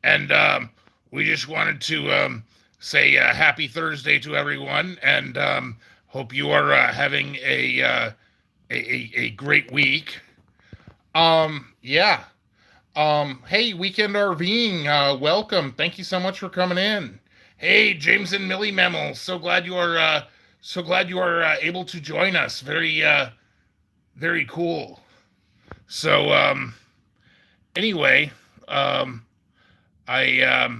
and we just wanted to say happy Thursday to everyone, and hope you are having a great week. Yeah. Hey, Weekend RVing, welcome. Thank you so much for coming in. Hey, James and Millie Mammals, so glad you are able to join us. Very cool. So, anyway, um, I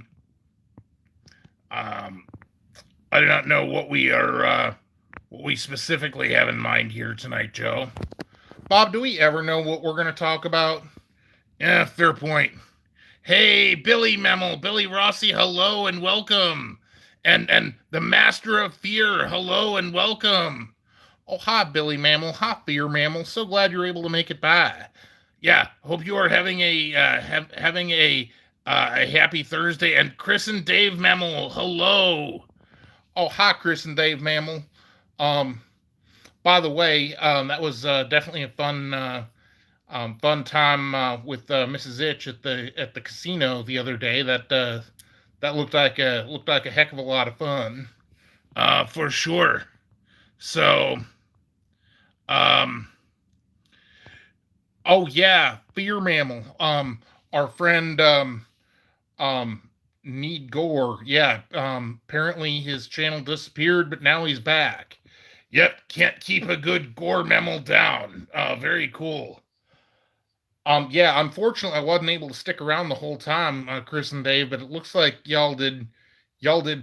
um, I do not know what we specifically have in mind here tonight, Joe. Bob, do we ever know what we're going to talk about? Yeah, fair point. Hey, Billy Mammal, Billy Rossi, hello and welcome. And the Master of Fear, hello and welcome. Oh, hi, Billy Mammal. Hi, Fear Mammal. So glad you're able to make it by. Yeah, hope you are having a happy Thursday. And Chris and Dave Mammal, hello. Oh, hi, Chris and Dave Mammal. Um, by the way, that was definitely a fun time with Mrs. Itch at the casino the other day. That looked like a heck of a lot of fun, for sure. So, um, oh yeah, Fear Mammal. Our friend um Need Gore. Yeah. Apparently his channel disappeared, but now he's back. Yep, can't keep a good gore mammal down. Very cool. Yeah, unfortunately, I wasn't able to stick around the whole time, Chris and Dave, but it looks like y'all did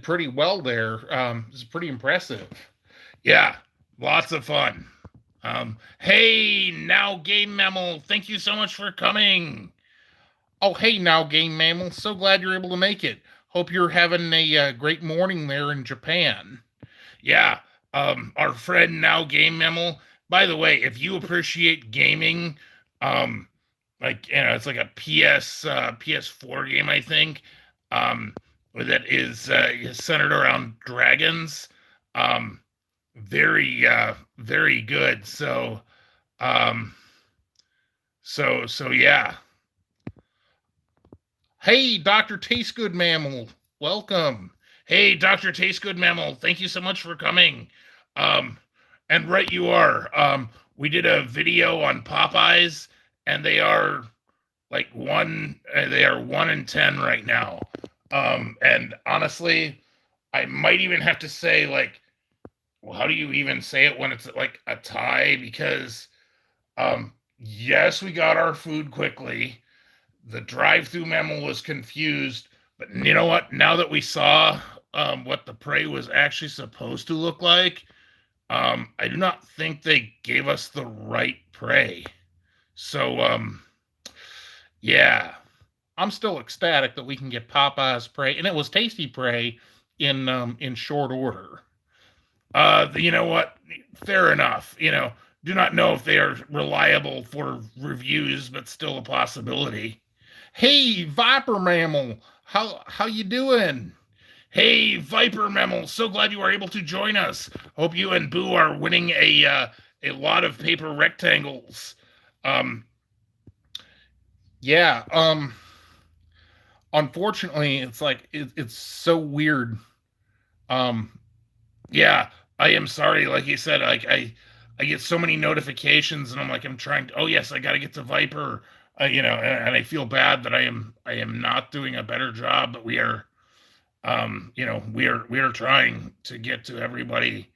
pretty well there. It's pretty impressive. Yeah, lots of fun. Hey, now Game Mammal, thank you so much for coming. Oh, hey, now Game Mammal, so glad you're able to make it. Hope you're having a great morning there in Japan. Yeah, our friend now Game Mammal. By the way, if you appreciate gaming, um, like it's like a PS4 game, I think, um, that is centered around dragons. Um, very good. Um, so yeah. Hey, Doctor Tastegood Mammal, welcome. Hey, Doctor Tastegood Mammal, thank you so much for coming. Um, and right you are. We did a video on Popeyes, and they are 1 in 10 right now. And honestly, I might even have to say, like, well, how do you even say it when it's like a tie? Because yes, we got our food quickly. The drive-through memo was confused, but you know what? Now that we saw what the prey was actually supposed to look like, I do not think they gave us the right prey. So, yeah, I'm still ecstatic that we can get Popeye's prey, and it was tasty prey in short order. You know what? Fair enough. Do not know if they are reliable for reviews, but still a possibility. Hey, Viper Mammal, how you doing? Hey, Viper Mammal, so glad you are able to join us. Hope you and Boo are winning a lot of paper rectangles. Um, yeah. Unfortunately, it's so weird. Um, yeah, I am sorry. Like you said, I get so many notifications, and I'm trying to. Oh yes, I got to get to Viper. And I feel bad that I am not doing a better job, but we are trying to get to everybody.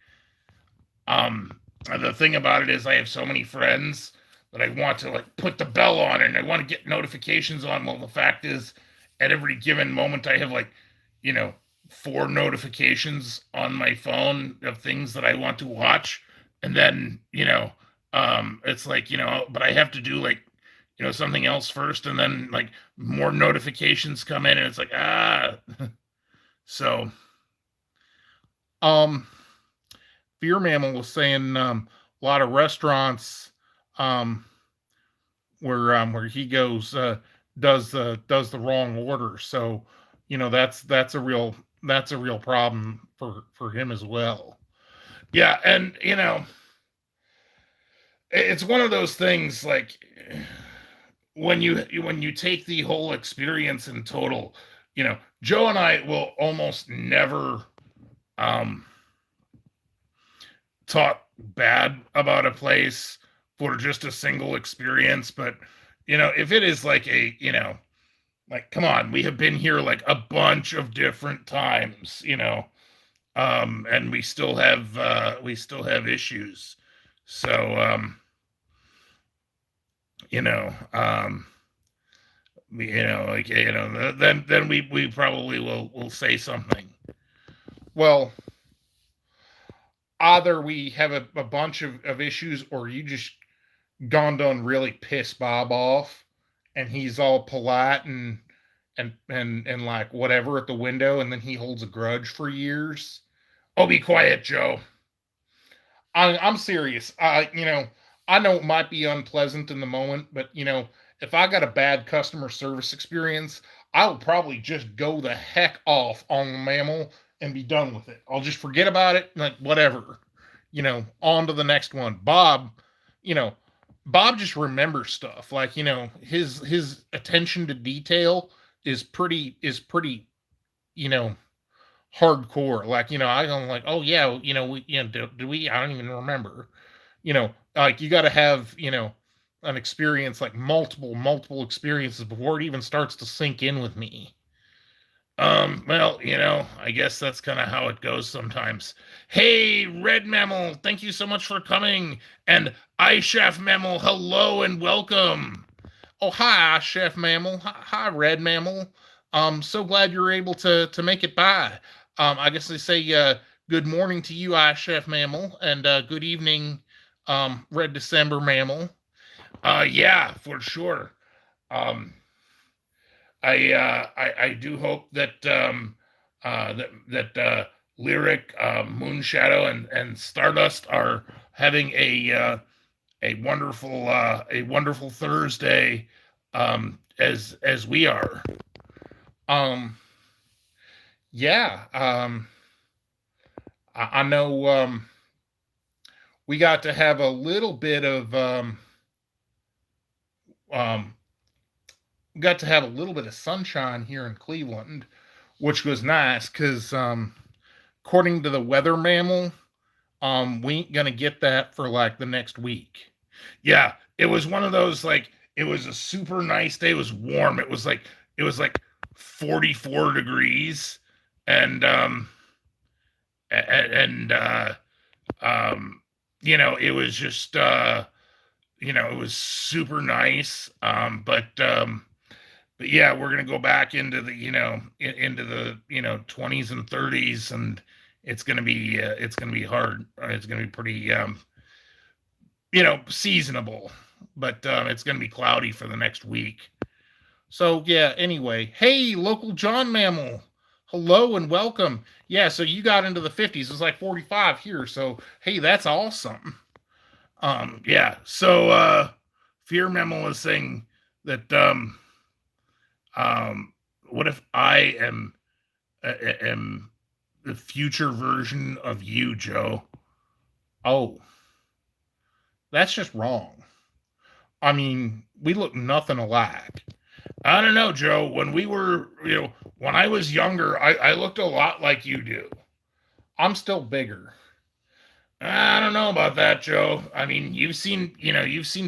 The thing about it is, I have so many friends that I want to like put the bell on, and I want to get notifications on. Well, the fact is, at every given moment, I have you know, 4 notifications on my phone of things that I want to watch, and then it's like but I have to do like something else first, and then like more notifications come in, and it's like so um Fear Mammal was saying a lot of restaurants um where he goes does the wrong order, so that's a real problem for him as well. Yeah, and it's one of those things like when you take the whole experience in total, Joe and I will almost never um, talk bad about a place for just a single experience. But, if it is like like, come on, we have been here like a bunch of different times, and we still have issues. So, you know, um, then we probably will say something. Well, either we have a bunch of issues, or you just gone done really piss Bob off, and he's all polite and like whatever at the window, and then he holds a grudge for years. Oh, be quiet, Joe. I'm serious. I know it might be unpleasant in the moment, but if I got a bad customer service experience, I'll probably just go the heck off on the mammal and be done with it. I'll just forget about it, like whatever. On to the next one. You know, Bob just remembers stuff. Like, his attention to detail is pretty, you know, hardcore. Like, I'm like, oh yeah, do we? I don't even remember. Like you got to have an experience, like multiple experiences before it even starts to sink in with me. Well, I guess that's kind of how it goes sometimes. Hey, Red Mammal, thank you so much for coming. And I Chef Mammal, hello and welcome. Oh, hi, Chef Mammal. Hi, Red Mammal. So glad you're able to make it by. I guess they say good morning to you, I Chef Mammal, and good evening, Red December Mammal. Yeah, for sure. Um, I do hope that Lyric, Moonshadow, and Stardust are having a wonderful Thursday, as we are. Um, yeah. I know. We got to have a little bit of um, got to have a little bit of sunshine here in Cleveland, which was nice because, according to the weather mammal, we ain't gonna get that for like the next week. Yeah, it was one of those, like, it was a super nice day. It was warm. It was like 44 degrees, and and it was just it was super nice. But yeah, we're gonna go back into the into the 20s and 30s, and it's gonna be hard. It's gonna be pretty seasonable, but it's gonna be cloudy for the next week. So yeah. Anyway, hey, local John Mammal, hello and welcome. Yeah, so you got into the 50s. It's like 45 here. So hey, that's awesome. Yeah. So Fear Mammal is saying that what if I am the future version of you, Joe? Oh, that's just wrong. I mean, we look nothing alike. I don't know, Joe. When I was younger, I looked a lot like you do. I'm still bigger. I don't know about that, Joe. I mean, you've seen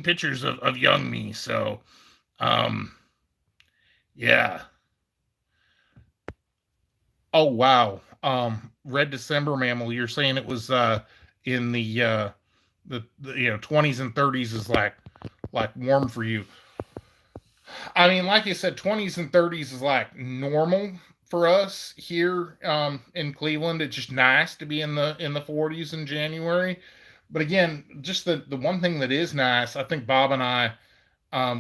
pictures of young me, so um, yeah. Oh wow. Red December Mammal, you're saying it was in the 20s and 30s is like warm for you. I mean, like you said, 20s and 30s is like normal for us here in Cleveland. It's just nice to be in the 40s in January. But again, just the one thing that is nice, I think Bob and I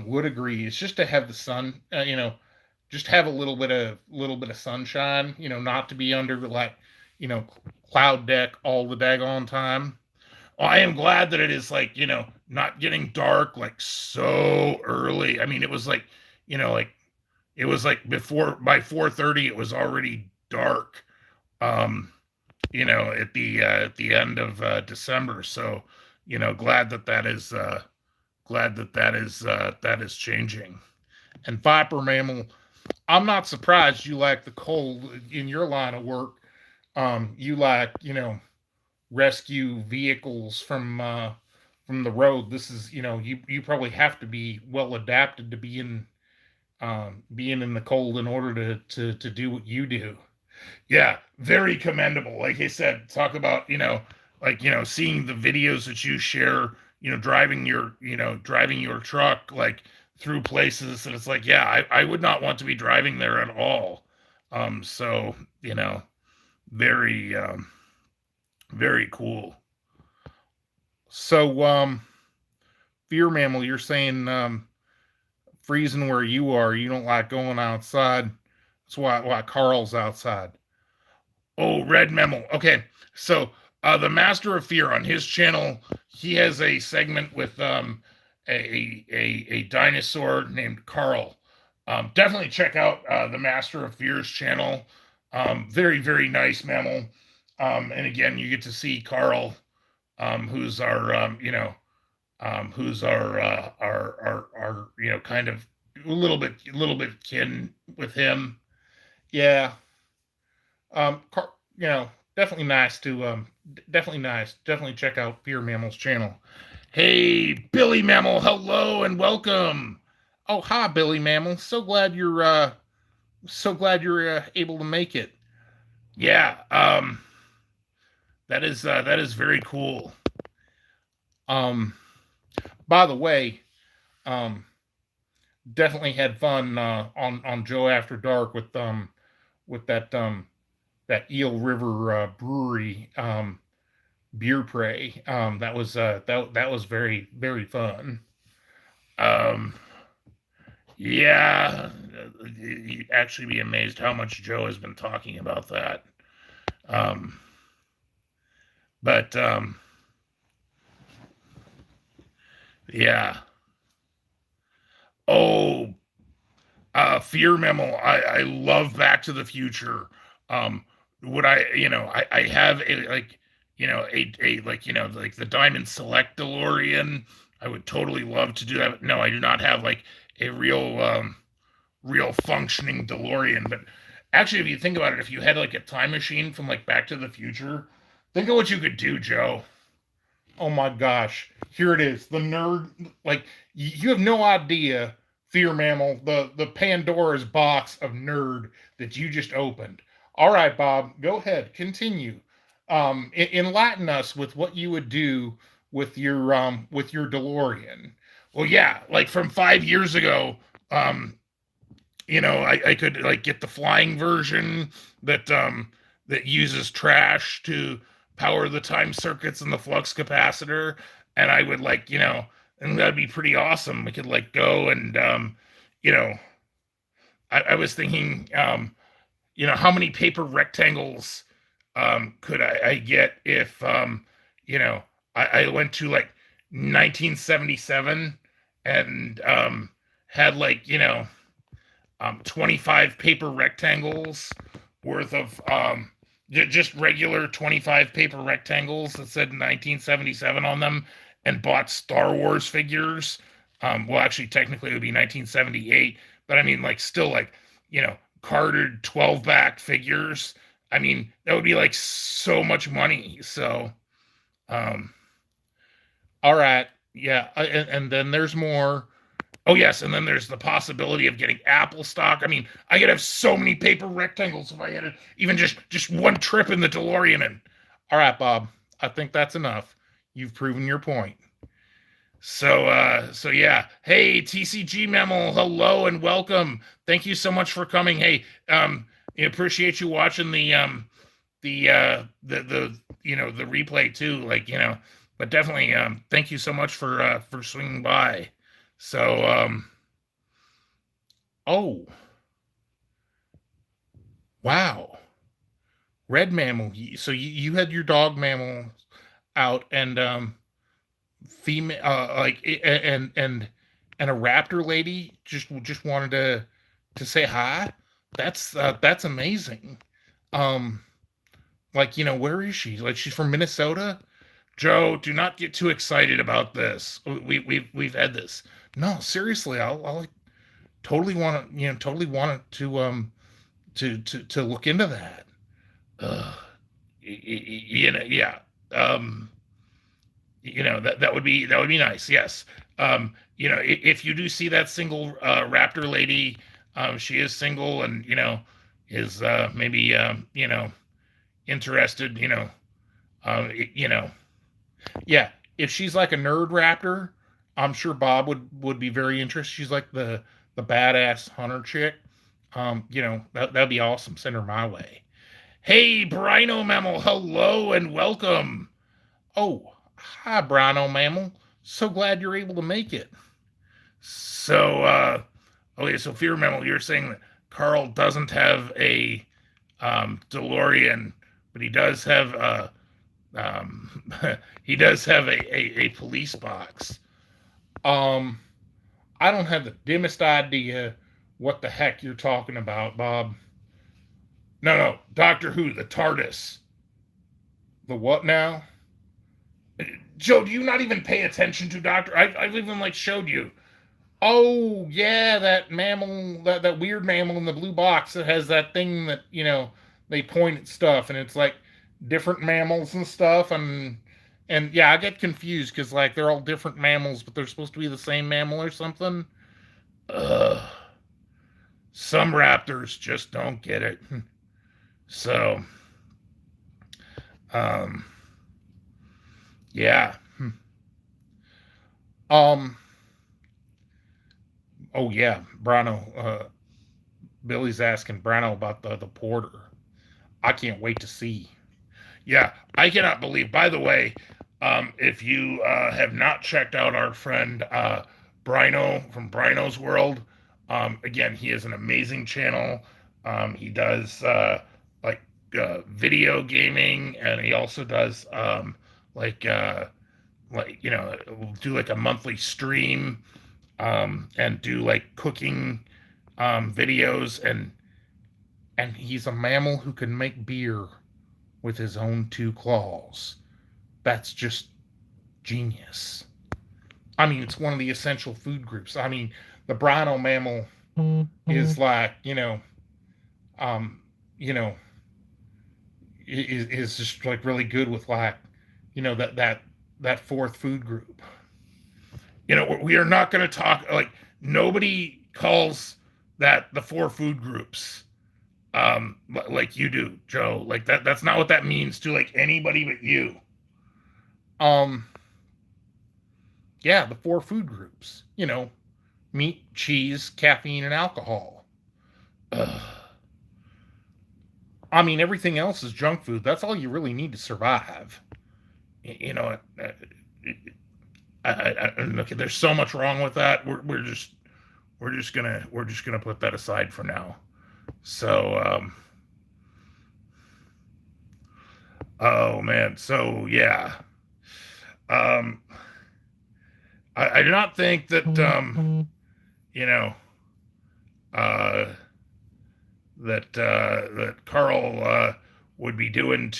would agree, is just to have the sun. Just have a little bit of sunshine. Not to be under like you know cloud deck all the daggone time. Well, I am glad that it is like, not getting dark like so early. I mean, like it was like before by 4:30 it was already dark. Um, at the end of December. So, glad that that is changing. And Viper Mammal, I'm not surprised you like the cold in your line of work. You like, rescue vehicles from the road. This is, you probably have to be well adapted to being in the cold in order to do what you do. Yeah, very commendable. Like I said, talk about, like, seeing the videos that you share, driving your truck, like, through places, and it's like, yeah, I would not want to be driving there at all. So, very, very cool. So, fear mammal, you're saying, freezing where you are, you don't like going outside. That's why Carl's outside. Oh, Red Mammal. Okay, so the Master of Fear on his channel, he has a segment with a dinosaur named Carl. Definitely check out the Master of Fear's channel. Very very nice mammal. And again, you get to see Carl, who's our who's our kind of a little bit kin with him. Yeah. Definitely nice to definitely nice. Definitely check out Fear Mammal's channel. Hey, Billy Mammal, hello and welcome. Oh, hi, Billy Mammal. So glad you're able to make it. Yeah, that is very cool. Um, by the way, um, definitely had fun on Joe After Dark with that Eel River Brewery beer prey. That was very very fun. Um, yeah, you'd actually be amazed how much Joe has been talking about that. Um, but yeah. Oh, Fear Memo. I love Back to the Future. Um, would I have a like, a like, like the Diamond Select DeLorean. I would totally love to do that. But no, I do not have like a real functioning DeLorean. But actually, if you think about it, if you had like a time machine from like Back to the Future, think of what you could do, Joe. Oh my gosh, here it is. The nerd, like, you have no idea, Fear Mammal, the Pandora's box of nerd that you just opened. All right, Bob, go ahead, continue. Enlighten us with what you would do with your DeLorean. Well, yeah, like from 5 years ago, um, I could like get the flying version that uses trash to power the time circuits and the flux capacitor, and I would like, and that'd be pretty awesome. We could like go and you know I was thinking, how many paper rectangles could I get if you know I went to like 1977 and had like 25 paper rectangles worth of just regular 25 paper rectangles that said 1977 on them, and bought Star Wars figures. Well, actually, technically, it would be 1978, but I mean, like, still, like, carded 12 back figures. I mean, that would be like so much money. So, um, all right. Yeah. And then there's more. Oh yes, and then there's the possibility of getting Apple stock. I mean, I could have so many paper rectangles if I had even just one trip in the DeLorean. And all right, Bob, I think that's enough. You've proven your point. So yeah. Hey, TCG Memo, hello and welcome. Thank you so much for coming. Hey, appreciate you watching the replay too. Like, but definitely thank you so much for swinging by. So, oh, wow, red mammal. So you had your dog mammal out, and female, like, and a raptor lady just wanted to say hi. That's amazing. Um, like, where is she? Like, she's from Minnesota. Joe, do not get too excited about this. We've had this. No, seriously, I'll totally want to look into that. Uh, yeah. Um, that would be nice. Yes. If you do see that single Raptor lady, she is single and is maybe interested. Um, you know, yeah. If she's like a nerd Raptor, I'm sure Bob would be very interested. She's like the badass hunter chick. That'd be awesome. Send her my way. Hey, Brino Mammal, hello and welcome. Oh, hi, Brino Mammal. So glad you're able to make it. So, okay, so Fear Mammal, you're saying that Carl doesn't have a DeLorean, but he does have um, he does have a police box. Um, I don't have the dimmest idea what the heck you're talking about, Bob. No, Doctor Who, the TARDIS. The what now? Joe, do you not even pay attention to Doctor? I've even like showed you. Oh yeah, that mammal, that weird mammal in the blue box that has that thing that they point at stuff, and it's like different mammals and stuff, and yeah, I get confused because like they're all different mammals, but they're supposed to be the same mammal or something. Ugh. Some raptors just don't get it. So, um, yeah. Um. Oh yeah, Brano. Billy's asking Brano about the porter. I can't wait to see. Yeah, I cannot believe. By the way, if you have not checked out our friend Brino from Brino's World, again, he has an amazing channel. He does like video gaming, and he also does like do like a monthly stream and do like cooking videos, and he's a mammal who can make beer with his own two claws. That's just genius. I mean, it's one of the essential food groups. I mean, the brino mammal is like, um, you know, is just like really good with like, that fourth food group. We are not going to talk like nobody calls that the four food groups like you do, Joe. Like that's not what that means to like anybody but you. Um yeah, the four food groups, meat, cheese, caffeine, and alcohol. Ugh. I mean, everything else is junk food. That's all you really need to survive. You know, look, there's so much wrong with that. We're just gonna put that aside for now. So, oh man, so yeah, um, I do not think that you know uh, that Carl would be doing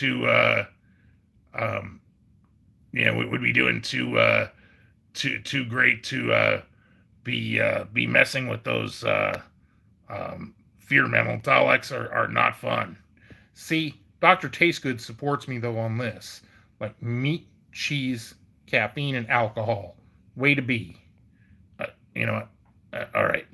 um, would be doing too great to be messing with those fear mammal. Daleks are not fun. See, Dr. Tastegood supports me though on this. Like meat, cheese, caffeine, and alcohol. Way to be. You know what? All right.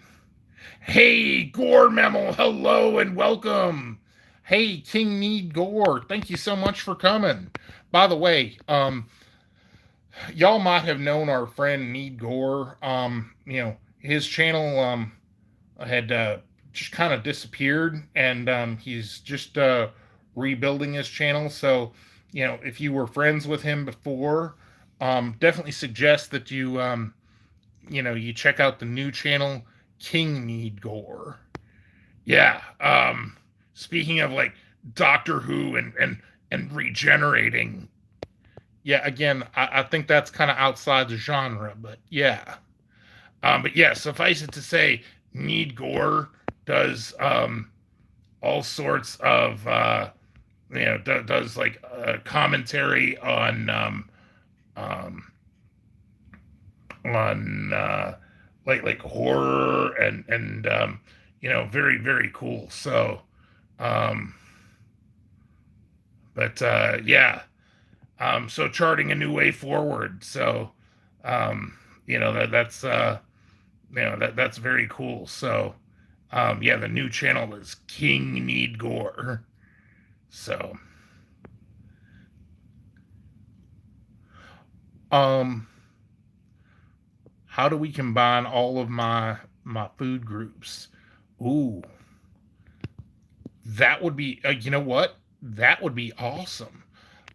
Hey, Gore Mammal, hello and welcome. Hey, King Need Gore, thank you so much for coming. By the way, y'all might have known our friend Need Gore. His channel had just kind of disappeared, and he's just rebuilding his channel. So, if you were friends with him before, definitely suggest that you check out the new channel, King Need Gore. Yeah. Speaking of like Doctor Who and regenerating. Yeah, again, I think that's kind of outside the genre, but yeah. But yeah, suffice it to say, Need Gore does all sorts of does like commentary on like horror and very very cool. So, um, but yeah, so charting a new way forward. So, um, that's very cool. So, yeah, the new channel is King Need Gore. So, um, how do we combine all of my food groups? Ooh, that would be. You know what? That would be awesome.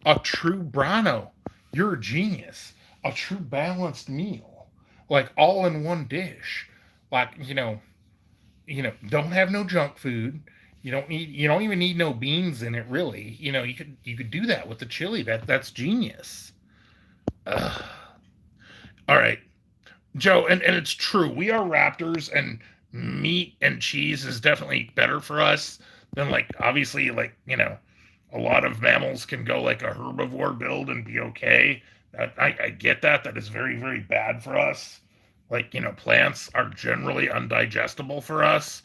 A true brino. You're a genius. A true balanced meal, like all in one dish. Like don't have no junk food. You don't even need no beans in it really. You could do that with the chili. That's genius. Ugh. All right, Joe, and it's true. We are raptors, and meat and cheese is definitely better for us than like obviously like a lot of mammals can go like a herbivore build and be okay. I get that. That is very very bad for us. Like plants are generally undigestible for us.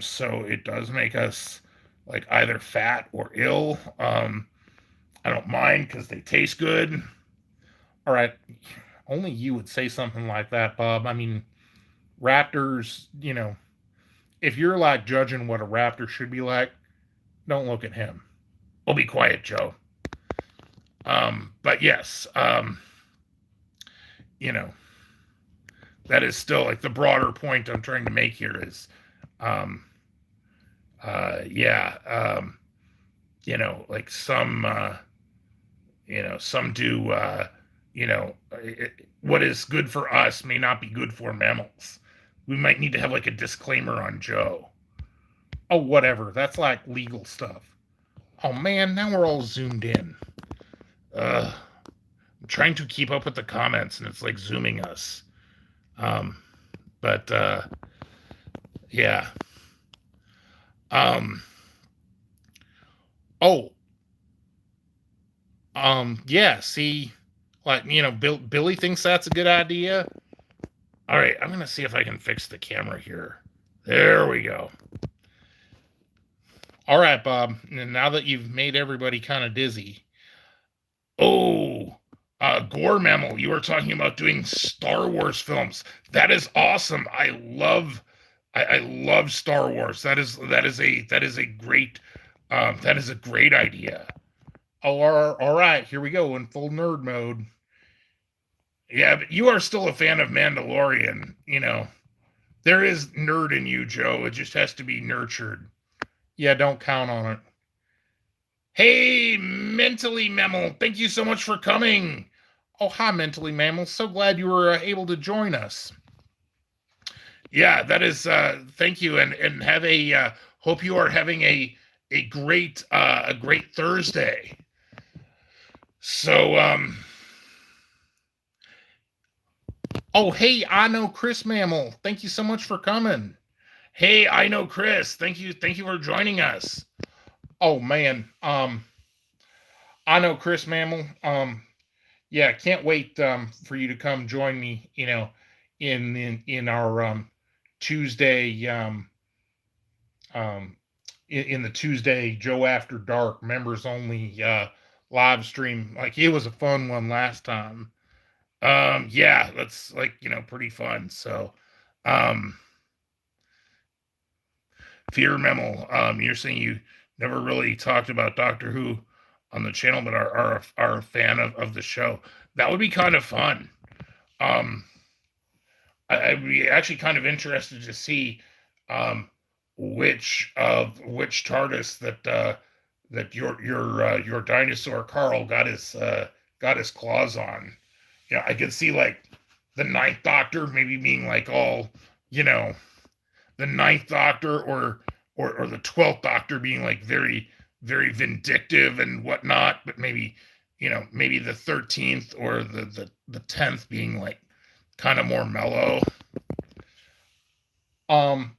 So it does make us like either fat or ill. I don't mind because they taste good. All right, only you would say something like that, Bob. I mean, raptors. If you're like judging what a raptor should be like, don't look at him. We'll be quiet, Joe. But yes, you know, that is still like the broader point I'm trying to make here is, um, yeah, like some do, what is good for us may not be good for mammals. We might need to have like a disclaimer on Joe. Oh, whatever. That's like legal stuff. Oh man, now we're all zoomed in. I'm trying to keep up with the comments and it's like zooming us. Um, but yeah. Um, oh, yeah. See, like Billy thinks that's a good idea. All right, I'm gonna see if I can fix the camera here. There we go. All right, Bob. Now that you've made everybody kind of dizzy. Oh, Gore Mammal, you were talking about doing Star Wars films. That is awesome. I love Star Wars. That is a great idea. Oh, all right, here we go in full nerd mode. Yeah, but you are still a fan of Mandalorian. There is nerd in you, Joe. It just has to be nurtured. Yeah, don't count on it. Hey, Mentally Mammal, thank you so much for coming. Oh, hi, Mentally Mammal. So glad you were able to join us. Yeah, that is. Thank you, and have a. Hope you are having a great Thursday. So, oh, hey, I know Chris Mammal. Thank you so much for coming. Hey, I know Chris. Thank you for joining us. Oh man, I know Chris Mammal. Yeah, can't wait for you to come join me. In our Tuesday um, in the Tuesday Joe After Dark members only live stream. Like it was a fun one last time. Yeah, that's like pretty fun. So, um, Fear Memo. You're saying you never really talked about Doctor Who on the channel, but are a fan of the show. That would be kind of fun. Um, I'd be actually kind of interested to see um, which TARDIS that your dinosaur Carl got his claws on. Yeah, I could see like the Ninth Doctor maybe being like all the Ninth Doctor or the 12th Doctor being like very very vindictive and whatnot, but maybe the 13th or the 10th being like kind of more mellow.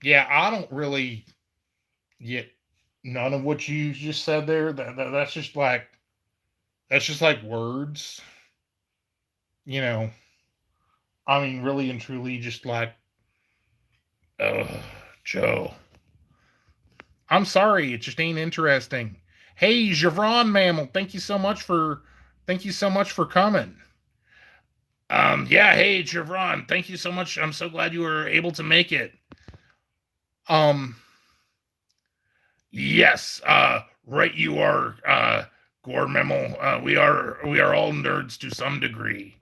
Yeah, I don't really get none of what you just said there. That's just like words, you know. I mean, really and truly, just like, oh, Joe. I'm sorry, it just ain't interesting. Hey, Javron Mammal, thank you so much for coming. Yeah, hey, Javron, thank you so much. I'm so glad you were able to make it. Um, yes, right, you are, Gore Mammal. We are all nerds to some degree.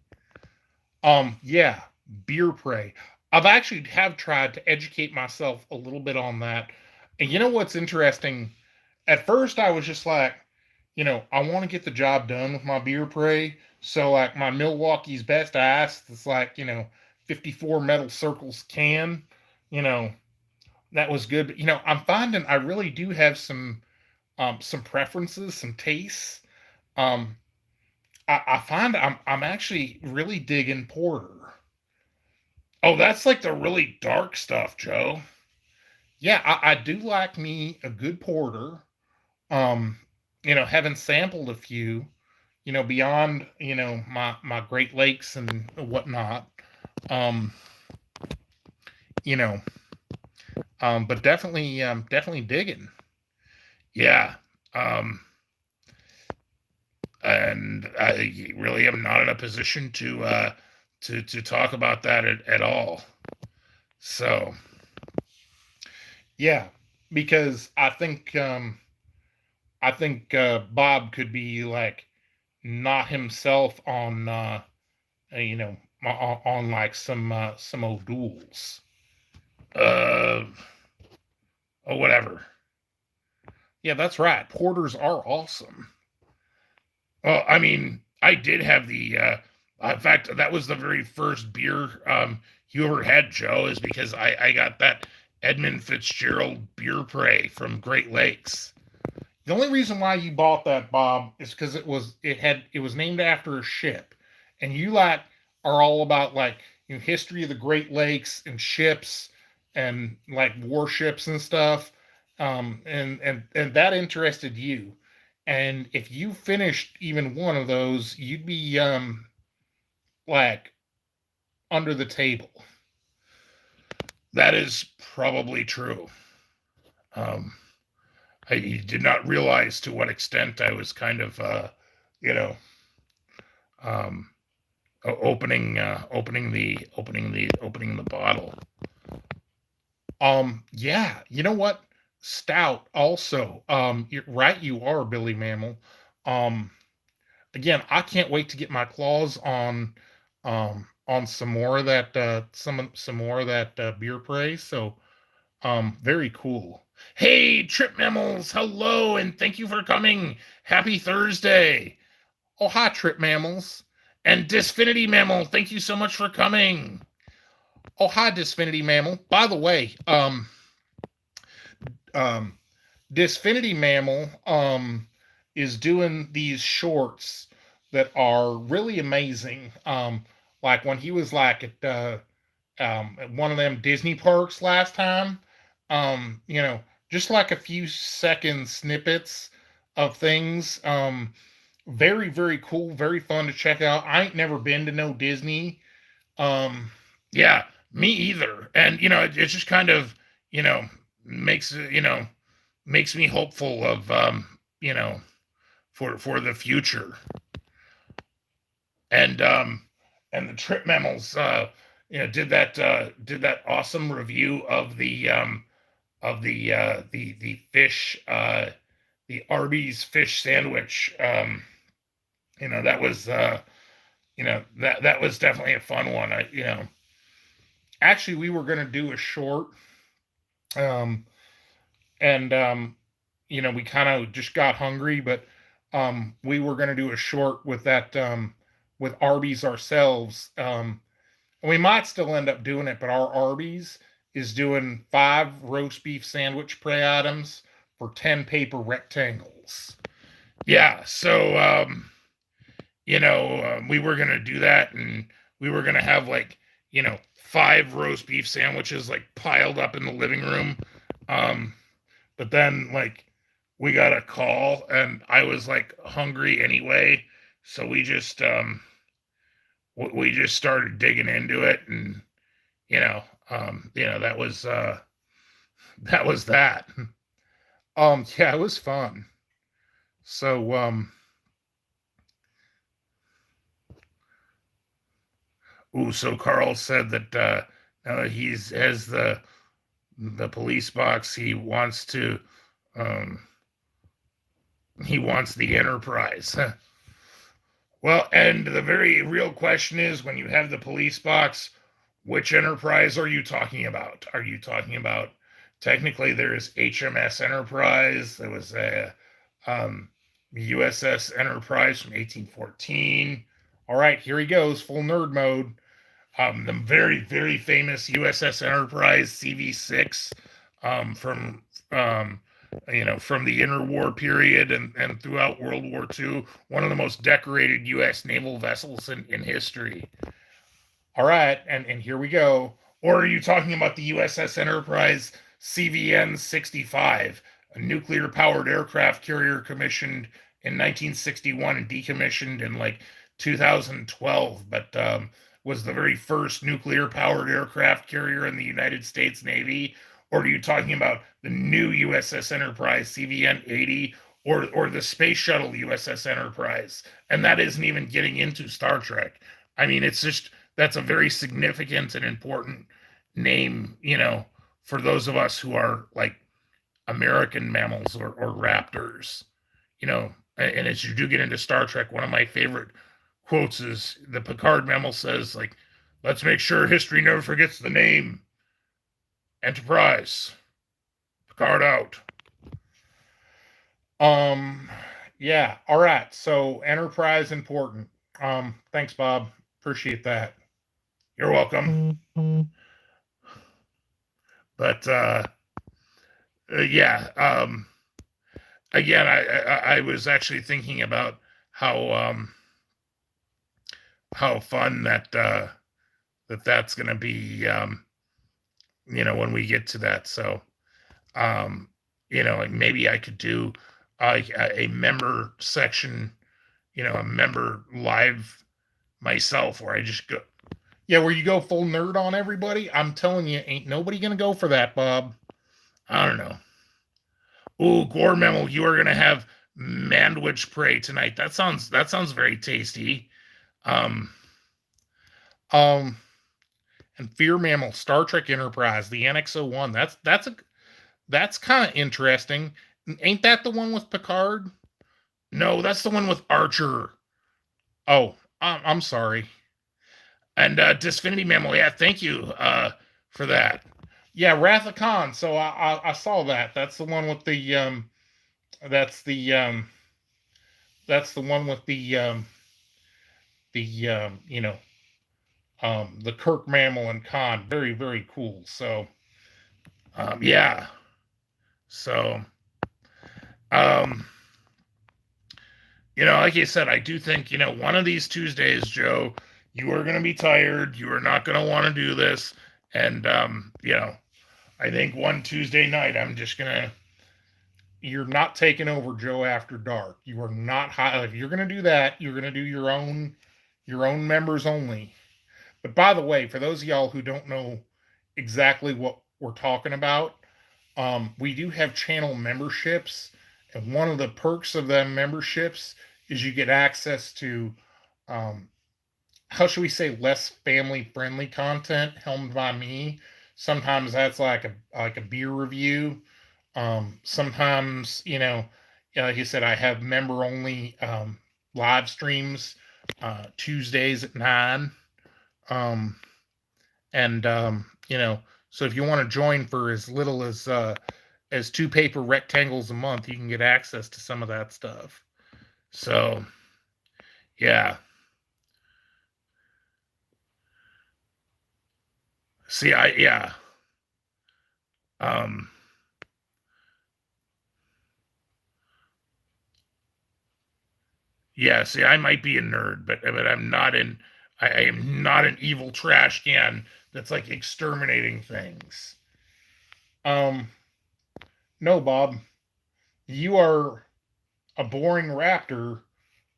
Yeah, beer prey. I've actually have tried to educate myself a little bit on that. And you know what's interesting? At first, I was just like, I want to get the job done with my beer prey. So, like, my Milwaukee's Best Ice, it's like, 54 metal circles can, you know, that was good. But, I'm finding I really do have some preferences, some tastes. Um, I find I'm actually really digging porter. Oh, that's like the really dark stuff, Joe. Yeah, I do like me a good porter. Um, having sampled a few, beyond, my Great Lakes and whatnot. Um, you know, but definitely digging. Yeah. Um, and I really am not in a position to talk about that at all. So yeah, because I think Bob could be like not himself on on like some old duels uh or whatever. Yeah, that's right. Porters are awesome. Well, I mean, I did have the in fact, that was the very first beer you ever had, Joe, is because I got that Edmund Fitzgerald beer prey from Great Lakes. The only reason why you bought that, Bob, is because it was named after a ship, and you like are all about like history of the Great Lakes and ships and like warships and stuff, and that interested you. And if you finished even one of those, you'd be like under the table. That is probably true. Um, I did not realize to what extent I was kind of, you know, um, opening the bottle. Yeah, you know what? Stout also. You're right, you are Billy Mammal. Um, Again, I can't wait to get my claws on some more of that some more of that beer prey. So very cool. Hey, Trip Mammals, hello, and thank you for coming. Happy Thursday. Oh, hi, Trip Mammals. And Disfinity Mammal, thank you so much for coming. Oh, hi, Disfinity Mammal. By the way, um, Disfinity Mammal is doing these shorts that are really amazing. Like when he was like at one of them Disney parks last time. Just like a few second snippets of things. Very, very cool, very fun to check out. I ain't never been to no Disney. Yeah, me either. And it just kind of, you know, makes makes me hopeful of you know, for the future. And the Trip Mammals did that awesome review of the fish the Arby's fish sandwich. That was that was definitely a fun one. Actually, we were going to do a short, um and we kind of just got hungry, but we were going to do a short with that with Arby's ourselves. And we might still end up doing it, but our Arby's is doing 5 roast beef sandwich prey items for 10 paper rectangles. Yeah, so we were gonna do that, and we were gonna have like 5 roast beef sandwiches like piled up in the living room. But then like we got a call, and I was like hungry anyway, so we just started digging into it, and that was that was that. Yeah, it was fun. So so Carl said that he's has the police box. Um, he wants the Enterprise. Well, and the very real question is, when you have the police box, which Enterprise are you talking about? Are you talking about, technically there's HMS Enterprise, there was a USS Enterprise from 1814. All right, here he goes, full nerd mode. The very, very famous USS Enterprise CV6 from from the interwar period and throughout World War II, one of the most decorated U.S. naval vessels in history. All right, and here we go. Or are you talking about the USS Enterprise CVN 65, a nuclear powered aircraft carrier commissioned in 1961 and decommissioned in like 2012, but was the very first nuclear powered aircraft carrier in the United States Navy? Or are you talking about the new USS Enterprise CVN 80 or the space shuttle USS Enterprise? And that isn't even getting into Star Trek. I mean, it's just, that's a very significant and important name, for those of us who are like American mammals or raptors, and as you do get into Star Trek, one of my favorite quotes is the Picard mammal says, like, let's make sure history never forgets the name Enterprise. Picard out. Yeah, all right, so Enterprise important. Thanks, Bob, appreciate that. You're welcome. But yeah, again, I was actually thinking about how fun that's going to be, when we get to that. So, like maybe I could do a member section, a member live myself, where I just go, yeah, where you go full nerd on everybody. I'm telling you, ain't nobody going to go for that, Bob. I don't know. Ooh, Gore Mammal, you are going to have mandwich prey tonight. That sounds very tasty. Um, um, and Fear Mammal, Star Trek Enterprise, the NX-01. That's kind of interesting. Ain't that the one with Picard? No, that's the one with Archer. Oh, I'm sorry. And Disfinity Mammal, yeah, thank you for that. Yeah, Wrath of Khan. So I saw that. That's the one with the that's the that's the one with the Kirk Mammal and Khan. Very, very cool. So yeah. So um like you said, I do think, one of these Tuesdays, Joe, you are going to be tired. You are not going to want to do this. And, I think one Tuesday night, you're not taking over Joe After Dark. You are not high. If you're going to do that, you're going to do your own members only. But by the way, for those of y'all who don't know exactly what we're talking about, we do have channel memberships, and one of the perks of them memberships is you get access to, how should we say, less family friendly content helmed by me. Sometimes that's like a beer review. Sometimes, like you said, I have member only live streams Tuesdays at 9. And so if you want to join for as little as 2 paper rectangles a month, you can get access to some of that stuff. So yeah. See, yeah. Yeah, see, I might be a nerd, but I'm not I am not an evil trash can that's like exterminating things. No, Bob, you are a boring raptor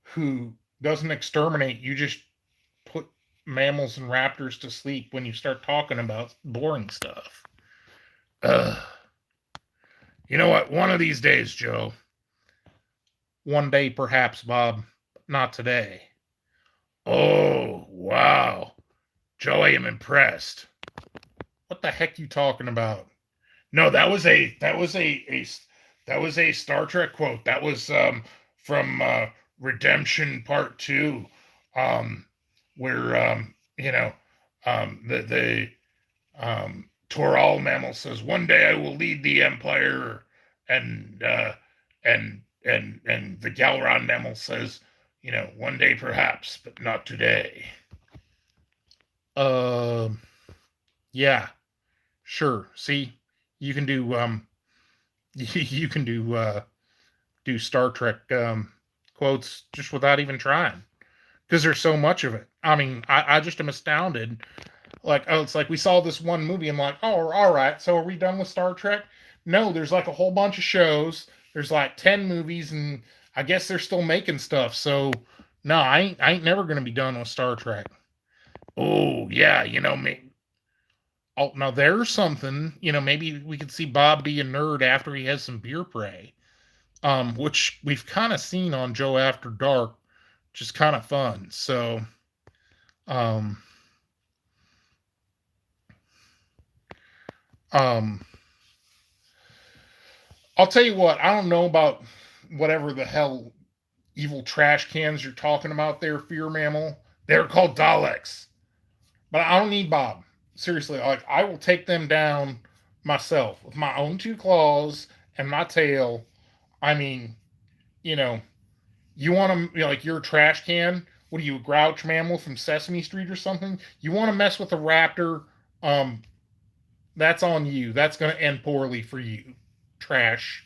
who doesn't exterminate. You just put mammals and raptors to sleep when you start talking about boring stuff. Uh, you know what? One of these days, Joe. One day, perhaps, Bob. Not today. Oh, wow. Joe, I am impressed. What the heck you talking about? No, that was a Star Trek quote. That was from Redemption Part Two, um, where the Toral mammal says, "One day I will lead the Empire," and the Galron mammal says, "One day perhaps, but not today." Uh, yeah, sure. See, you can do you can do Star Trek quotes just without even trying because there's so much of it. I mean, I just am astounded. Like, oh, it's like we saw this one movie. I'm like, oh, all right. So are we done with Star Trek? No, there's like a whole bunch of shows. There's like 10 movies, and I guess they're still making stuff. So no, I ain't never gonna be done with Star Trek. Oh yeah, me. Oh, now there's something. Maybe we could see Bob be a nerd after he has some beer prey. Which we've kind of seen on Joe After Dark, which is kind of fun. So, um, um, I'll tell you what. I don't know about whatever the hell evil trash cans you're talking about there, Fear Mammal. They're called Daleks, but I don't need Bob. Seriously, like I will take them down myself with my own two claws and my tail. I mean, you know, you want to, like, you're a trash can. What are you, a grouch mammal from Sesame Street or something? You want to mess with a raptor? Um, that's on you. That's going to end poorly for you, trash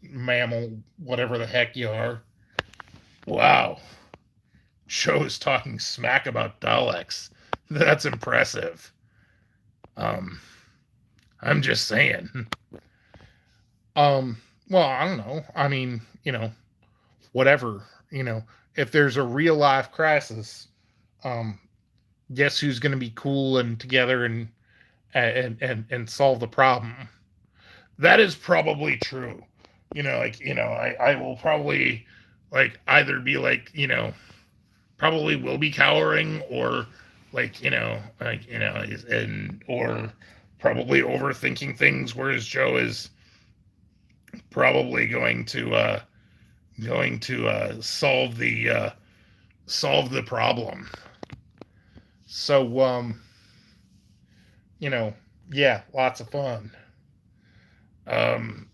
mammal, whatever the heck you are. Wow, Joe is talking smack about Daleks. That's impressive. Um, I'm just saying. Well, I don't know. I mean, whatever. If there's a real life crisis, um, guess who's going to be cool and together and solve the problem? That is probably true. I will probably like either be like probably will be cowering or like and or probably overthinking things, whereas Joe is probably going to solve the problem. So you know, yeah, lots of fun.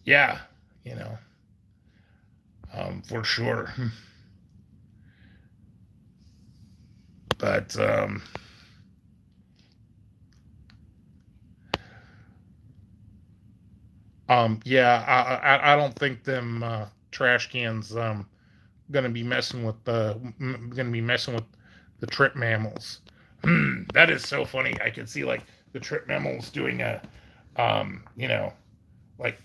Yeah, you know, for sure. But yeah, I don't think them trash cans gonna be messing with the trip mammals. That is so funny. I could see like the trip mammals doing a like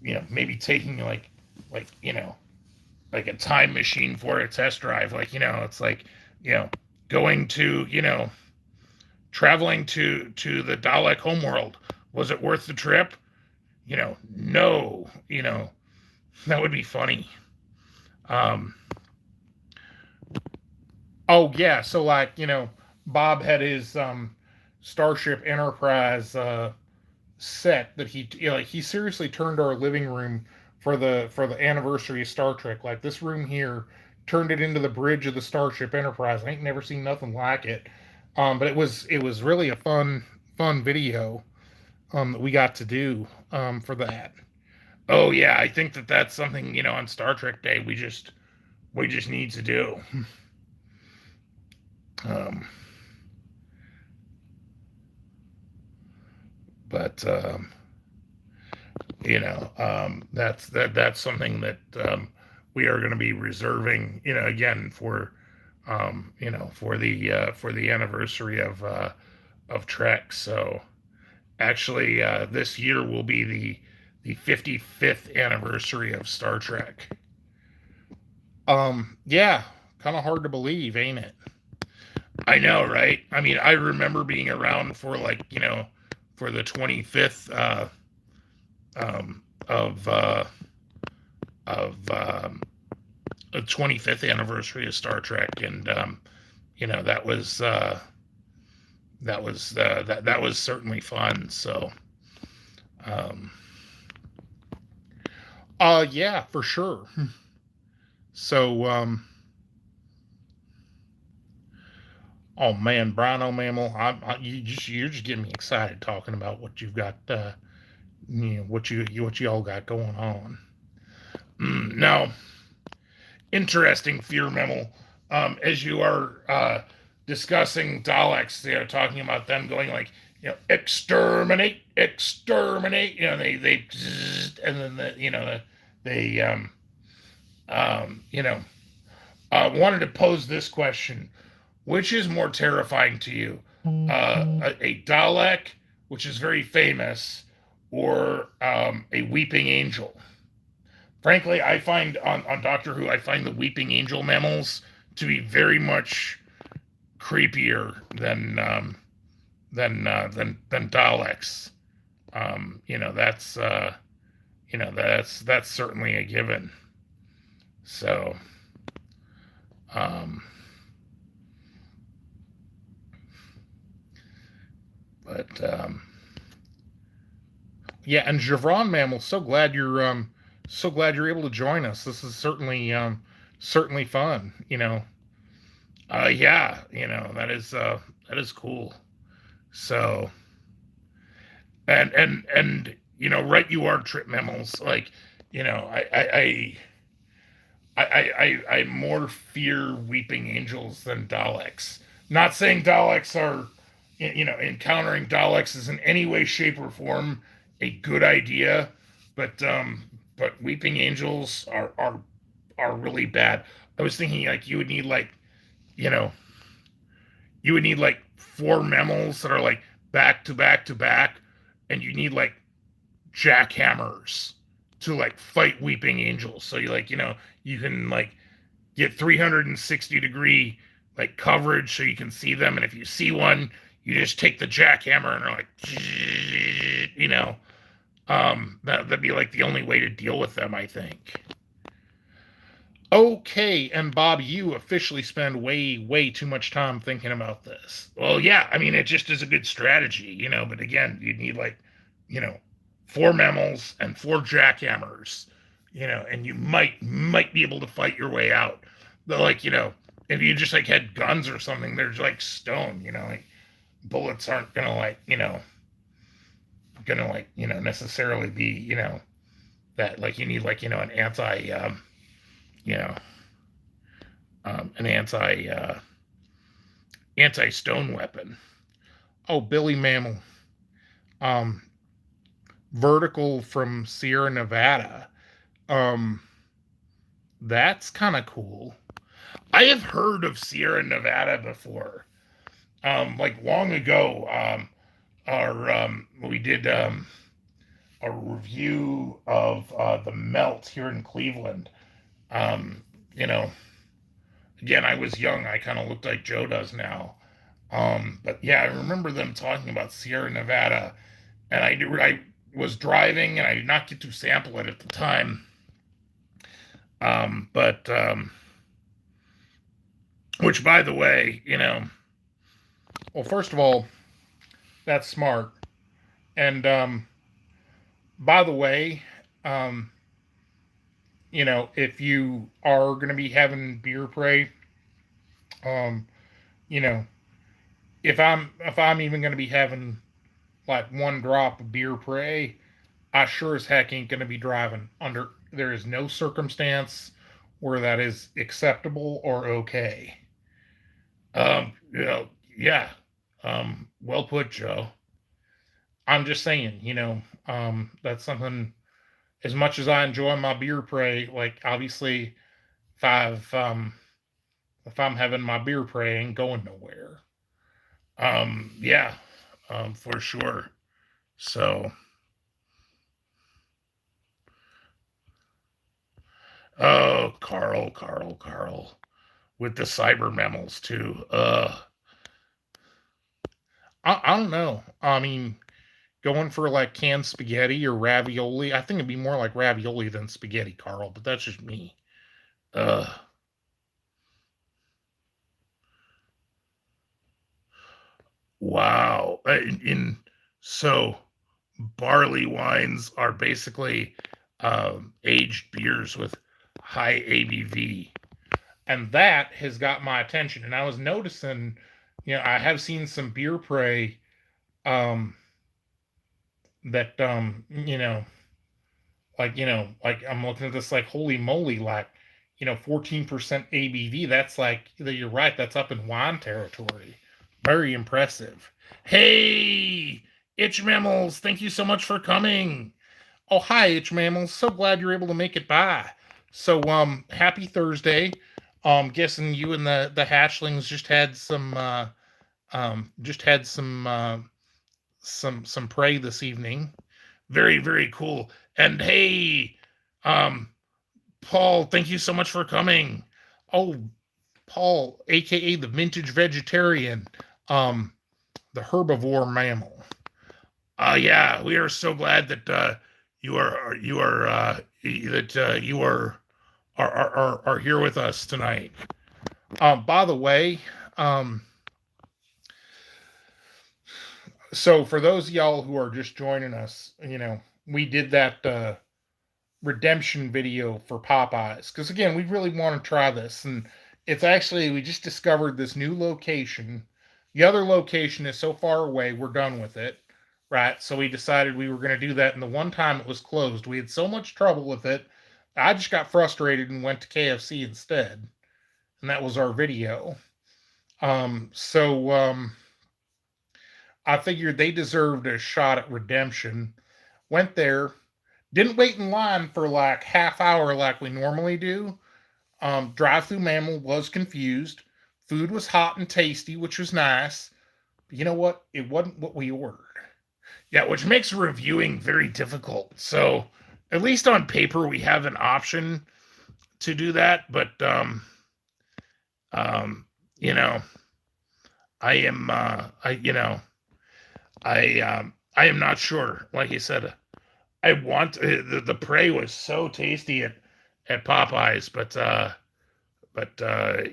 maybe taking like like a time machine for a test drive. Like it's like you know going to traveling to the Dalek homeworld. Was it worth the trip? No. That would be funny. Um, oh yeah, so like Bob had his Starship Enterprise set that he seriously turned our living room for the anniversary of Star Trek. Like this room here turned it into the bridge of the Starship Enterprise. I ain't never seen nothing like it. But it was really a fun video that we got to do for that. Oh yeah, I think that's something on Star Trek Day we just need to do. Um, but that's something that we are going to be reserving. Again for the anniversary of Trek. So actually, this year will be the 55th anniversary of Star Trek. Yeah, kind of hard to believe, ain't it? I know, right? I mean, I remember being around for like, for the 25th of of 25th anniversary of Star Trek, and that was that was certainly fun. So, um, yeah, for sure. So, oh man, Brian O'Mammal, you're just getting me excited talking about what you've got, what you all got going on. Now, interesting fear memo. As you are discussing Daleks, they're talking about them going like, exterminate, exterminate. And then they wanted to pose this question: which is more terrifying to you, a Dalek, which is very famous, or a weeping angel? Frankly, I find on Doctor Who, I find the weeping angel mammals to be very much creepier than Daleks. That's certainly a given. So, um, but yeah, and Javron Mammal, so glad you're able to join us. This is certainly fun. Yeah, that is cool. So, and right, you are trip mammals. Like, I more fear weeping angels than Daleks. Not saying Daleks are, encountering Daleks is in any way, shape, or form a good idea, but weeping angels are really bad. I was thinking like you know you would need like four mammals that are like back to back to back, and you need like jackhammers to like fight weeping angels. So you can like get 360-degree like coverage so you can see them, and if you see one, you just take the jackhammer and are like, that'd be like the only way to deal with them, I think. Okay, and Bob, you officially spend way too much time thinking about this. Well, yeah, I mean, it just is a good strategy, but again, you need like, you know, four mammals and four jackhammers, and you might be able to fight your way out. But like, if you just like had guns or something, there's like stone, like bullets aren't gonna necessarily be, that like you need like, an you know, an anti stone weapon. Oh, Billy Mammal, um, vertical from Sierra Nevada. Um, that's kind of cool. I have heard of Sierra Nevada before. Like long ago, we did a review of the Melt here in Cleveland. Um, you know, Again, I was young. I kind of looked like Joe does now. But yeah, I remember them talking about Sierra Nevada, and I was driving, and I did not get to sample it at the time. But which, by the way, well, first of all, that's smart. And by the way, um, if you are going to be having beer prey, um, you know, if I'm even going to be having like one drop of beer prey, I sure as heck ain't going to be driving under. There is no circumstance where that is acceptable or okay. Yeah. Well put, Joe. I'm just saying, that's something. As much as I enjoy my beer prey, like obviously, if I've if I'm having my beer prey, I ain't going nowhere. Yeah, for sure. So, oh, Carl, with the cyber mammals too. I don't know. I mean, going for like canned spaghetti or ravioli. I think it'd be more like ravioli than spaghetti, Carl, but that's just me. Uh, wow. So barley wines are basically aged beers with high ABV, and that has got my attention. And I was noticing, I have seen some beer prey um, that like I'm looking at this like holy moly, like 14% ABV. That's like you're right. That's up in wine territory. Very impressive. Hey, itch mammals, thank you so much for coming. Oh, hi, itch mammals. So glad you're able to make it by. So happy Thursday. Guessing you and the hatchlings just had some prey this evening. Very, very cool. And hey, um, Paul, thank you so much for coming. Oh, Paul, aka the vintage vegetarian, um, the herbivore mammal. Yeah, we are so glad that you are here with us tonight. By the way, um, so for those of y'all who are just joining us, we did that redemption video for Popeyes because again, we really want to try this, and it's actually we just discovered this new location. The other location is so far away, we're done with it, right? So we decided we were going to do that, and the one time it was closed, we had so much trouble with it. I just got frustrated and went to KFC instead, and that was our video. So I figured they deserved a shot at redemption. Went there, didn't wait in line for like half hour like we normally do. Drive-through mammal was confused. Food was hot and tasty, which was nice. But you know what? It wasn't what we ordered. Yeah, which makes reviewing very difficult. So at least on paper we have an option to do that. But um, you know, I am I am not sure. Like you said, I want the prey was so tasty at Popeyes, but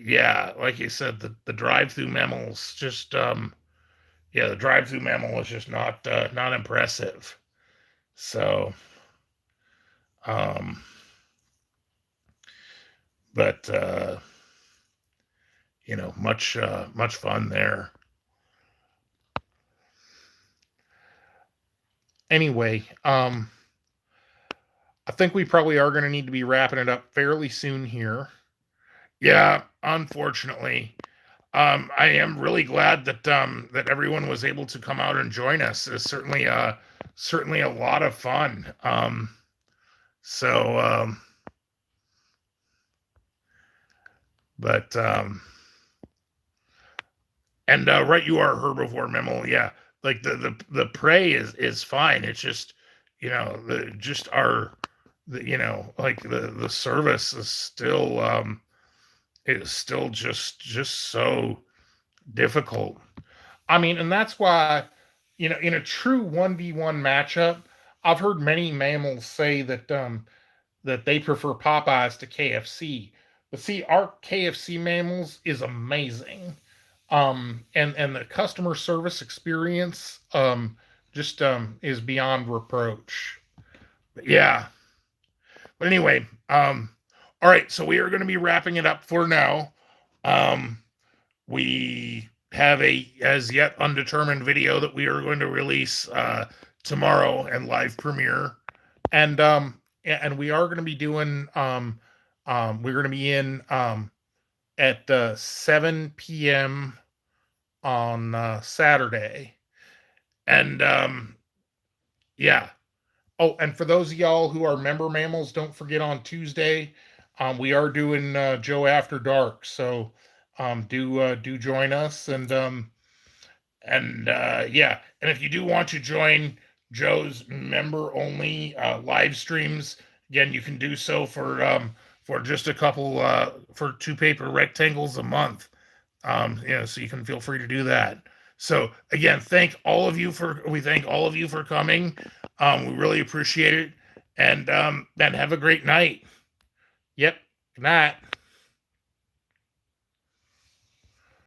yeah, like you said, the drive-through mammals just yeah, the drive-through mammal is just not impressive. So um, but much fun there. Anyway, I think we probably are going to need to be wrapping it up fairly soon here. Yeah, unfortunately. I am really glad that everyone was able to come out and join us. It's certainly a lot of fun. So but and right, you are a herbivore mammal. Yeah, like the prey is fine. It's just the just our like the service is still just so difficult. I mean, and that's why, in a true 1v1 matchup, I've heard many mammals say that they prefer Popeyes to KFC. But see, our KFC mammals is amazing. And the customer service experience just is beyond reproach. But yeah. But anyway, all right, so we are going to be wrapping it up for now. We have a as yet undetermined video that we are going to release tomorrow and live premiere, and we are going to be doing we're going to be in at 7 p.m. on Saturday, and yeah. Oh, and for those of y'all who are member mammals, don't forget on Tuesday, we are doing Joe After Dark. So do join us, and yeah, and if you do want to join Joe's member only live streams, again you can do so for just a couple for 2 paper rectangles a month. So you can feel free to do that. So again, we thank all of you for coming. We really appreciate it, and have a great night. Yep. Good night.